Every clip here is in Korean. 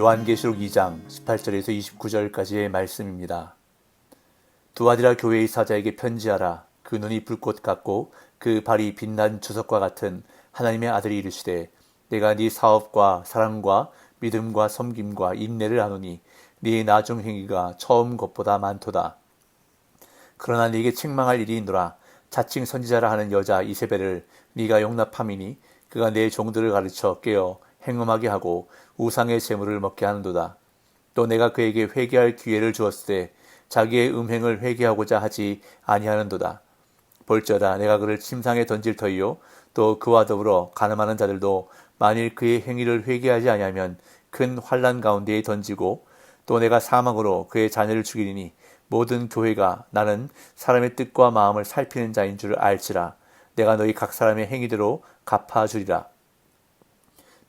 요한계시록 2장 18절에서 29절까지의 말씀입니다. 두아디라 교회의 사자에게 편지하라. 그 눈이 불꽃 같고 그 발이 빛난 주석과 같은 하나님의 아들이 이르시되 내가 네 사업과 사랑과 믿음과 섬김과 인내를 아노니 네 나중 행위가 처음 것보다 많도다. 그러나 네게 책망할 일이 있노라. 자칭 선지자라 하는 여자 이세벨을 네가 용납함이니 그가 내 종들을 가르쳐 깨어 행음하게 하고 우상의 재물을 먹게 하는도다. 또 내가 그에게 회개할 기회를 주었을 때 자기의 음행을 회개하고자 하지 아니하는도다. 볼지어다 내가 그를 침상에 던질 터이요 또 그와 더불어 가늠하는 자들도 만일 그의 행위를 회개하지 아니하면 큰 환난 가운데에 던지고 또 내가 사망으로 그의 자녀를 죽이리니 모든 교회가 나는 사람의 뜻과 마음을 살피는 자인 줄 알지라. 내가 너희 각 사람의 행위대로 갚아주리라.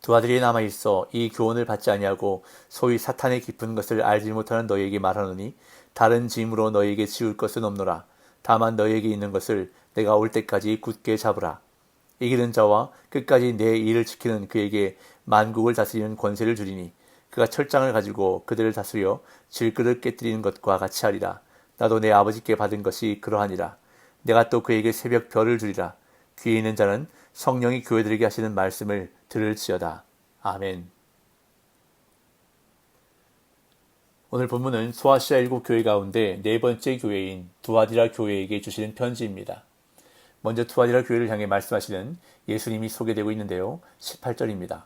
두 아들이 남아있어 이 교훈을 받지 아니하고 소위 사탄의 깊은 것을 알지 못하는 너희에게 말하노니 다른 짐으로 너희에게 지울 것은 없노라. 다만 너희에게 있는 것을 내가 올 때까지 굳게 잡으라. 이기는 자와 끝까지 내 일을 지키는 그에게 만국을 다스리는 권세를 주리니 그가 철장을 가지고 그들을 다스려 질그릇 깨뜨리는 것과 같이 하리라. 나도 내 아버지께 받은 것이 그러하니라. 내가 또 그에게 새벽 별을 주리라. 귀에 있는 자는 성령이 교회들에게 하시는 말씀을 들을지어다. 아멘. 오늘 본문은 소아시아 7교회 가운데 네 번째 교회인 두아디라 교회에게 주시는 편지입니다. 먼저 두아디라 교회를 향해 말씀하시는 예수님이 소개되고 있는데요. 18절입니다.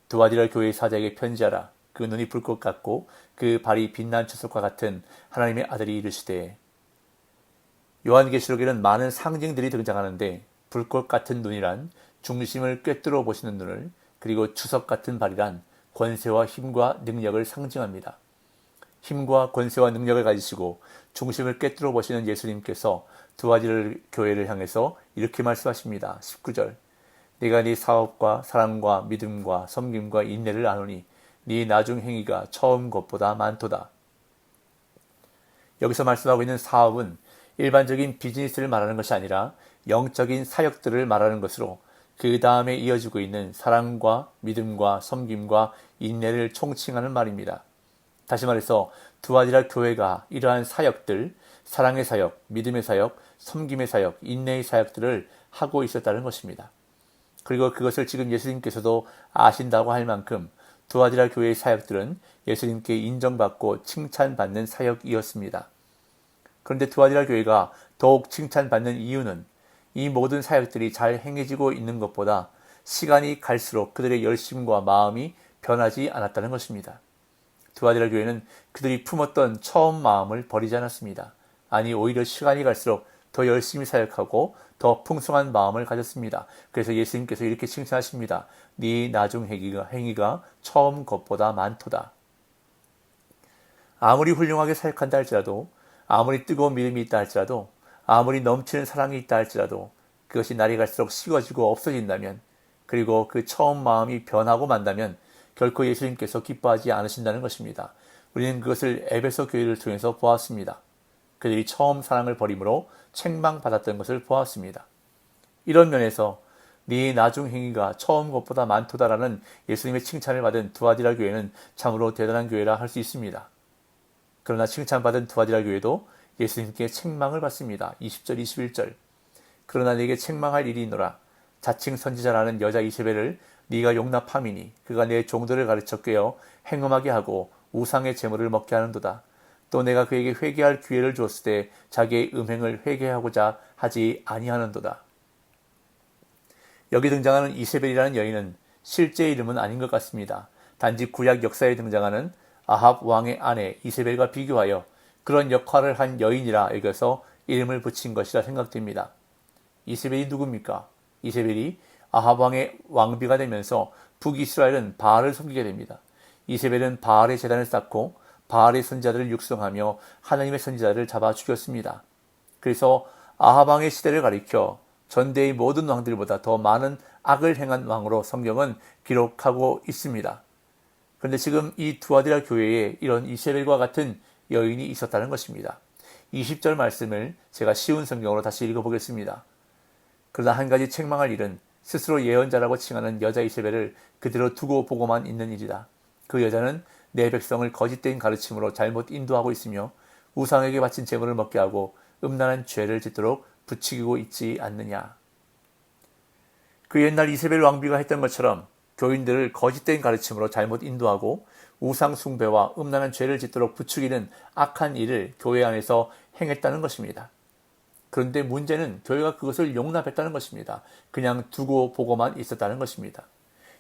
두아디라 교회의 사자에게 편지하라. 그 눈이 불꽃 같고 그 발이 빛난 주석과 같은 하나님의 아들이 이르시되. 요한계시록에는 많은 상징들이 등장하는데 불꽃 같은 눈이란 중심을 꿰뚫어 보시는 눈을, 그리고 주석 같은 발이란 권세와 힘과 능력을 상징합니다. 힘과 권세와 능력을 가지시고 중심을 꿰뚫어 보시는 예수님께서 두아디라 교회를 향해서 이렇게 말씀하십니다. 19절. 내가 네 사업과 사랑과 믿음과 섬김과 인내를 아노니 네 나중 행위가 처음 것보다 많도다. 여기서 말씀하고 있는 사업은 일반적인 비즈니스를 말하는 것이 아니라 영적인 사역들을 말하는 것으로 그 다음에 이어지고 있는 사랑과 믿음과 섬김과 인내를 총칭하는 말입니다. 다시 말해서 두아디라 교회가 이러한 사역들, 사랑의 사역, 믿음의 사역, 섬김의 사역, 인내의 사역들을 하고 있었다는 것입니다. 그리고 그것을 지금 예수님께서도 아신다고 할 만큼 두아디라 교회의 사역들은 예수님께 인정받고 칭찬받는 사역이었습니다. 그런데 두아디라 교회가 더욱 칭찬받는 이유는 이 모든 사역들이 잘 행해지고 있는 것보다 시간이 갈수록 그들의 열심과 마음이 변하지 않았다는 것입니다. 두아디라 교회는 그들이 품었던 처음 마음을 버리지 않았습니다. 아니, 오히려 시간이 갈수록 더 열심히 사역하고 더 풍성한 마음을 가졌습니다. 그래서 예수님께서 이렇게 칭찬하십니다. 네 나중 행위가 처음 것보다 많도다. 아무리 훌륭하게 사역한다 할지라도, 아무리 뜨거운 믿음이 있다 할지라도, 아무리 넘치는 사랑이 있다 할지라도 그것이 날이 갈수록 식어지고 없어진다면, 그리고 그 처음 마음이 변하고 만다면 결코 예수님께서 기뻐하지 않으신다는 것입니다. 우리는 그것을 에베소 교회를 통해서 보았습니다. 그들이 처음 사랑을 버림으로 책망받았던 것을 보았습니다. 이런 면에서 네 나중 행위가 처음 것보다 많도다라는 예수님의 칭찬을 받은 두아디라 교회는 참으로 대단한 교회라 할 수 있습니다. 그러나 칭찬받은 두아디라 교회도 예수님께 책망을 받습니다. 20절 21절. 그러나 네게 책망할 일이 있노라. 자칭 선지자라는 여자 이세벨을 네가 용납함이니 그가 내 종들을 가르쳐 깨어 행음하게 하고 우상의 제물을 먹게 하는도다. 또 내가 그에게 회개할 기회를 주었을 때 자기의 음행을 회개하고자 하지 아니하는도다. 여기 등장하는 이세벨이라는 여인은 실제 이름은 아닌 것 같습니다. 단지 구약 역사에 등장하는 아합 왕의 아내 이세벨과 비교하여 그런 역할을 한 여인이라 여겨서 이름을 붙인 것이라 생각됩니다. 이세벨이 누굽니까? 이세벨이 아합 왕의 왕비가 되면서 북이스라엘은 바알을 섬기게 됩니다. 이세벨은 바알의 제단을 쌓고 바알의 선지자들을 육성하며 하나님의 선지자들을 잡아 죽였습니다. 그래서 아합 왕의 시대를 가리켜 전대의 모든 왕들보다 더 많은 악을 행한 왕으로 성경은 기록하고 있습니다. 그런데 지금 이 두아디라 교회에 이런 이세벨과 같은 여인이 있었다는 것입니다. 20절 말씀을 제가 쉬운 성경으로 다시 읽어보겠습니다. 그러나 한 가지 책망할 일은 스스로 예언자라고 칭하는 여자 이세벨을 그대로 두고 보고만 있는 일이다. 그 여자는 내 백성을 거짓된 가르침으로 잘못 인도하고 있으며 우상에게 바친 제물을 먹게 하고 음란한 죄를 짓도록 부추기고 있지 않느냐. 그 옛날 이세벨 왕비가 했던 것처럼 교인들을 거짓된 가르침으로 잘못 인도하고 우상 숭배와 음란한 죄를 짓도록 부추기는 악한 일을 교회 안에서 행했다는 것입니다. 그런데 문제는 교회가 그것을 용납했다는 것입니다. 그냥 두고 보고만 있었다는 것입니다.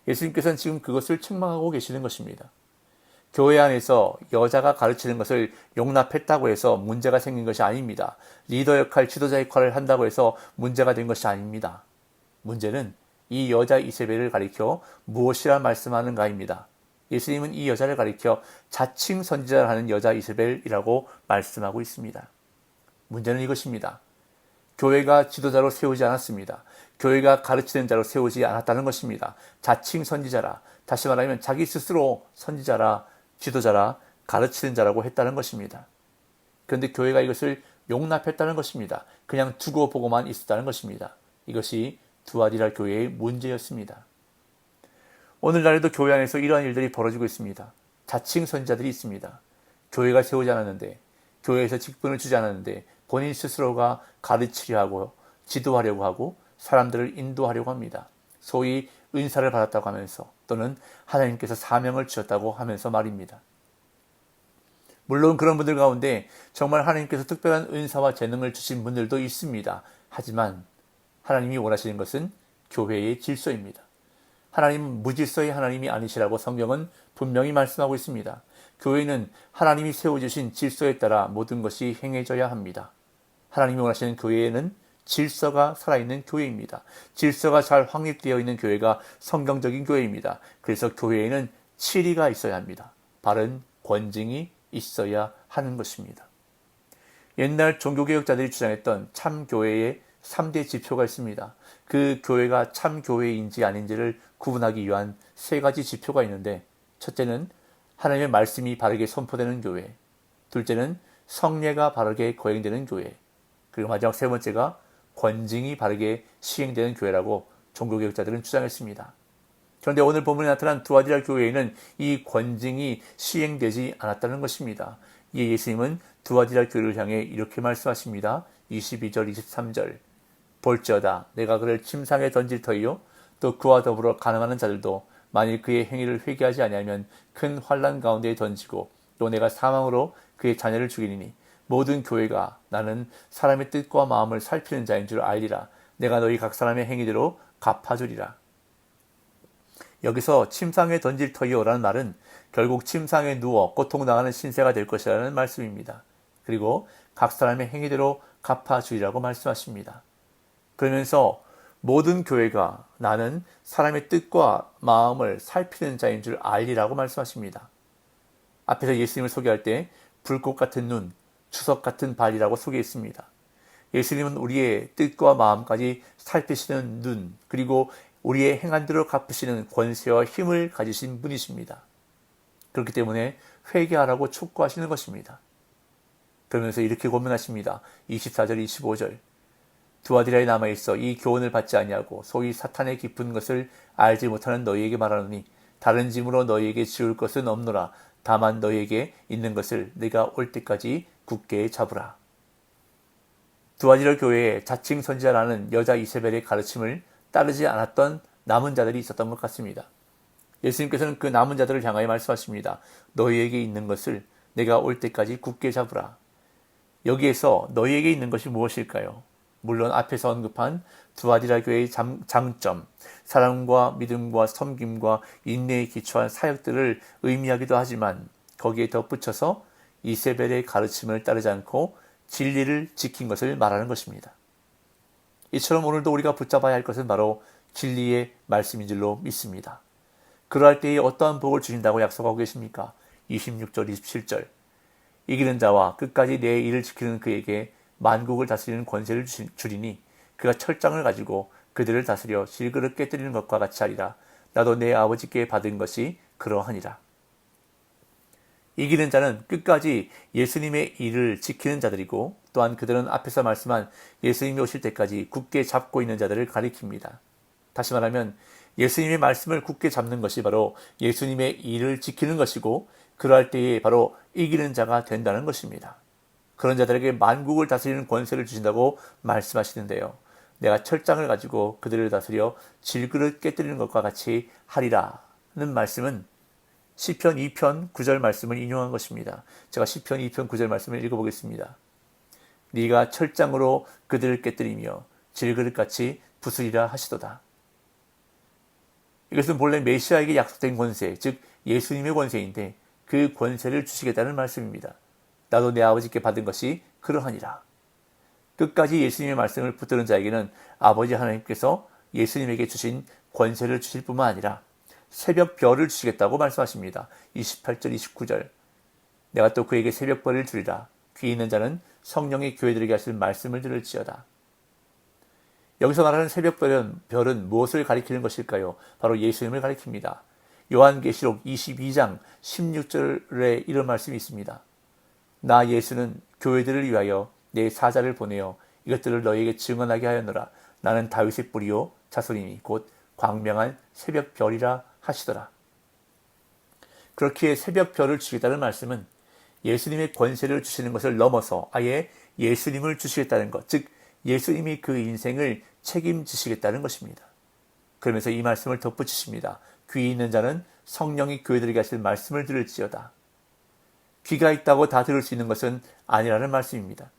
예수님께서는 지금 그것을 책망하고 계시는 것입니다. 교회 안에서 여자가 가르치는 것을 용납했다고 해서 문제가 생긴 것이 아닙니다. 리더 역할, 지도자 역할을 한다고 해서 문제가 된 것이 아닙니다. 문제는 이 여자 이세벨을 가리켜 무엇이라 말씀하는가입니다. 예수님은 이 여자를 가리켜 자칭 선지자를 하는 여자 이세벨이라고 말씀하고 있습니다. 문제는 이것입니다. 교회가 지도자로 세우지 않았습니다. 교회가 가르치는 자로 세우지 않았다는 것입니다. 자칭 선지자라, 다시 말하면 자기 스스로 선지자라, 지도자라, 가르치는 자라고 했다는 것입니다. 그런데 교회가 이것을 용납했다는 것입니다. 그냥 두고 보고만 있었다는 것입니다. 이것이 두아디라 교회의 문제였습니다. 오늘날에도 교회 안에서 이러한 일들이 벌어지고 있습니다. 자칭 선지자들이 있습니다. 교회가 세우지 않았는데, 교회에서 직분을 주지 않았는데 본인 스스로가 가르치려 하고 지도하려고 하고 사람들을 인도하려고 합니다. 소위 은사를 받았다고 하면서 또는 하나님께서 사명을 주셨다고 하면서 말입니다. 물론 그런 분들 가운데 정말 하나님께서 특별한 은사와 재능을 주신 분들도 있습니다. 하지만 하나님이 원하시는 것은 교회의 질서입니다. 하나님은 무질서의 하나님이 아니시라고 성경은 분명히 말씀하고 있습니다. 교회는 하나님이 세워주신 질서에 따라 모든 것이 행해져야 합니다. 하나님이 원하시는 교회에는 질서가 살아있는 교회입니다. 질서가 잘 확립되어 있는 교회가 성경적인 교회입니다. 그래서 교회에는 치리가 있어야 합니다. 바른 권징이 있어야 하는 것입니다. 옛날 종교개혁자들이 주장했던 참교회의 3대 지표가 있습니다. 그 교회가 참교회인지 아닌지를 구분하기 위한 3가지 지표가 있는데, 첫째는 하나님의 말씀이 바르게 선포되는 교회, 둘째는 성례가 바르게 거행되는 교회, 그리고 마지막 3번째가 권징이 바르게 시행되는 교회라고 종교개혁자들은 주장했습니다. 그런데 오늘 본문에 나타난 두아디라 교회에는 이 권징이 시행되지 않았다는 것입니다. 이에 예수님은 두아디라 교회를 향해 이렇게 말씀하십니다. 22절, 23절. 볼지어다 내가 그를 침상에 던질 터이요 또 그와 더불어 가늠하는 자들도 만일 그의 행위를 회개하지 아니하면 큰 환난 가운데에 던지고 또 내가 사망으로 그의 자녀를 죽이리니 모든 교회가 나는 사람의 뜻과 마음을 살피는 자인 줄 알리라. 내가 너희 각 사람의 행위대로 갚아주리라. 여기서 침상에 던질 터이요라는 말은 결국 침상에 누워 고통당하는 신세가 될 것이라는 말씀입니다. 그리고 각 사람의 행위대로 갚아주리라고 말씀하십니다. 그러면서 모든 교회가 나는 사람의 뜻과 마음을 살피는 자인 줄 알리라고 말씀하십니다. 앞에서 예수님을 소개할 때 불꽃 같은 눈, 추석 같은 발이라고 소개했습니다. 예수님은 우리의 뜻과 마음까지 살피시는 눈, 그리고 우리의 행한대로 갚으시는 권세와 힘을 가지신 분이십니다. 그렇기 때문에 회개하라고 촉구하시는 것입니다. 그러면서 이렇게 고민하십니다. 24절, 25절. 두아디라에 남아있어 이 교훈을 받지 아니하고 소위 사탄의 깊은 것을 알지 못하는 너희에게 말하노니 다른 짐으로 너희에게 지울 것은 없노라. 다만 너희에게 있는 것을 네가 올 때까지 굳게 잡으라. 두아디라 교회에 자칭 선지자라는 여자 이세벨의 가르침을 따르지 않았던 남은 자들이 있었던 것 같습니다. 예수님께서는 그 남은 자들을 향하여 말씀하십니다. 너희에게 있는 것을 내가 올 때까지 굳게 잡으라. 여기에서 너희에게 있는 것이 무엇일까요? 물론 앞에서 언급한 두아디라 교회의 장점, 사랑과 믿음과 섬김과 인내에 기초한 사역들을 의미하기도 하지만 거기에 덧붙여서 이세벨의 가르침을 따르지 않고 진리를 지킨 것을 말하는 것입니다. 이처럼 오늘도 우리가 붙잡아야 할 것은 바로 진리의 말씀인 줄로 믿습니다. 그러할 때에 어떠한 복을 주신다고 약속하고 계십니까? 26절, 27절. 이기는 자와 끝까지 내 일을 지키는 그에게 만국을 다스리는 권세를 주리니 그가 철장을 가지고 그들을 다스려 질그릇 깨뜨리는 것과 같이 하리라. 나도 내 아버지께 받은 것이 그러하니라. 이기는 자는 끝까지 예수님의 일을 지키는 자들이고 또한 그들은 앞에서 말씀한 예수님이 오실 때까지 굳게 잡고 있는 자들을 가리킵니다. 다시 말하면 예수님의 말씀을 굳게 잡는 것이 바로 예수님의 일을 지키는 것이고 그러할 때에 바로 이기는 자가 된다는 것입니다. 그런 자들에게 만국을 다스리는 권세를 주신다고 말씀하시는데요. 내가 철장을 가지고 그들을 다스려 질그릇 깨뜨리는 것과 같이 하리라는 말씀은 시편 2편 9절 말씀을 인용한 것입니다. 제가 시편 2편 9절 말씀을 읽어보겠습니다. 네가 철장으로 그들을 깨뜨리며 질그릇같이 부수리라 하시도다. 이것은 본래 메시아에게 약속된 권세, 즉 예수님의 권세인데 그 권세를 주시겠다는 말씀입니다. 나도 내 아버지께 받은 것이 그러하니라. 끝까지 예수님의 말씀을 붙드는 자에게는 아버지 하나님께서 예수님에게 주신 권세를 주실 뿐만 아니라 새벽별을 주시겠다고 말씀하십니다. 28절 29절 내가 또 그에게 새벽별을 주리라. 귀 있는 자는 성령의 교회들에게 하실 말씀을 들을지어다. 여기서 말하는 새벽별은 무엇을 가리키는 것일까요? 바로 예수님을 가리킵니다. 요한계시록 22장 16절에 이런 말씀이 있습니다. 나 예수는 교회들을 위하여 내 사자를 보내어 이것들을 너희에게 증언하게 하였노라. 나는 다윗의 뿌리요 자손이니 곧 광명한 새벽별이라 하시더라. 그렇기에 새벽별을 주시겠다는 말씀은 예수님의 권세를 주시는 것을 넘어서 아예 예수님을 주시겠다는 것, 즉 예수님이 그 인생을 책임지시겠다는 것입니다. 그러면서 이 말씀을 덧붙이십니다. 귀 있는 자는 성령이 교회들에게 하실 말씀을 들을지어다. 귀가 있다고 다 들을 수 있는 것은 아니라는 말씀입니다.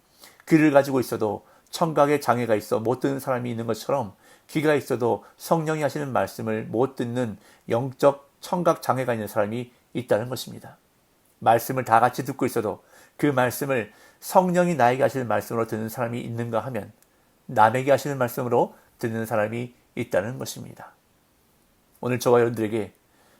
귀를 가지고 있어도 청각에 장애가 있어 못 듣는 사람이 있는 것처럼 귀가 있어도 성령이 하시는 말씀을 못 듣는 영적 청각 장애가 있는 사람이 있다는 것입니다. 말씀을 다 같이 듣고 있어도 그 말씀을 성령이 나에게 하시는 말씀으로 듣는 사람이 있는가 하면 남에게 하시는 말씀으로 듣는 사람이 있다는 것입니다. 오늘 저와 여러분들에게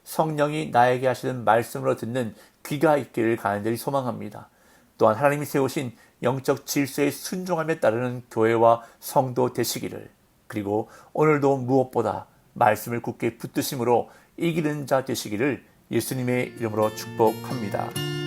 성령이 나에게 하시는 말씀으로 듣는 귀가 있기를 간절히 소망합니다. 또한 하나님이 세우신 영적 질서에 순종하며 따르는 교회와 성도 되시기를, 그리고 오늘도 무엇보다 말씀을 굳게 붙드심으로 이기는 자 되시기를 예수님의 이름으로 축복합니다.